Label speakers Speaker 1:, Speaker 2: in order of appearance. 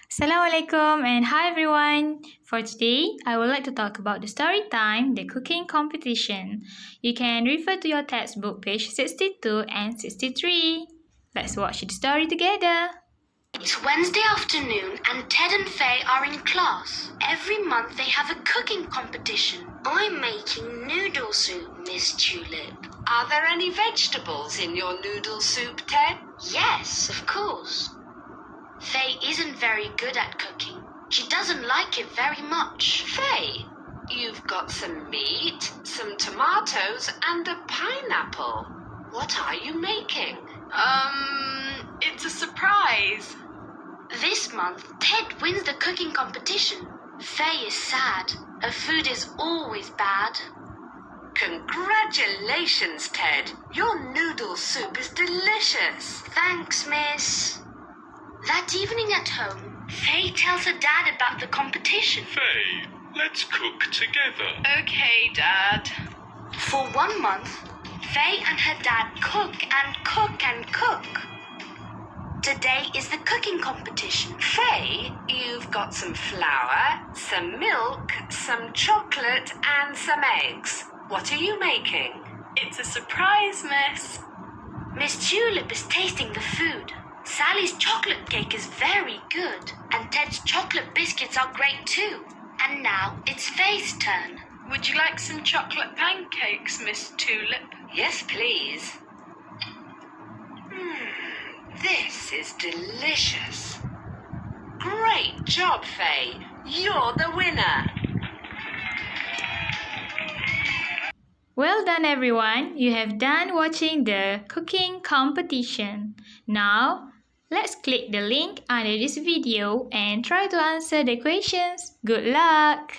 Speaker 1: Assalamualaikum and hi everyone. For today, I would like to talk about the story time, the cooking competition. You can refer to your textbook page 62 and 63. Let's watch the story together.
Speaker 2: It's Wednesday afternoon and Ted and Faye are in class. Every month they have a cooking competition. I'm making noodle soup, Miss Tulip.
Speaker 3: Are there any vegetables in your noodle soup, Ted?
Speaker 2: Yes, of course. Faye isn't very good at cooking. She doesn't like it very much.
Speaker 3: Faye, you've got some meat, some tomatoes and a pineapple. What are you making?
Speaker 4: It's a surprise.
Speaker 2: This month, Ted wins the cooking competition. Faye is sad. Her food is always bad.
Speaker 3: Congratulations, Ted. Your noodle soup is delicious.
Speaker 2: Thanks, miss. That evening at home, Faye tells her dad about the competition.
Speaker 5: Faye, let's cook together.
Speaker 4: Okay, Dad.
Speaker 2: For 1 month, Faye and her dad cook and cook and cook. Today is the cooking competition.
Speaker 3: Faye, you've got some flour, some milk, some chocolate and some eggs. What are you making?
Speaker 4: It's a surprise, miss.
Speaker 2: Miss Tulip is tasting the food. Sally's chocolate cake is very good, and Ted's chocolate biscuits are great too. And now it's Faye's turn.
Speaker 4: Would you like some chocolate pancakes, Miss Tulip?
Speaker 3: Yes, please. This is delicious. Great job, Faye. You're the winner.
Speaker 1: Well done everyone. You have done watching the cooking competition. Now, let's click the link under this video and try to answer the questions. Good luck!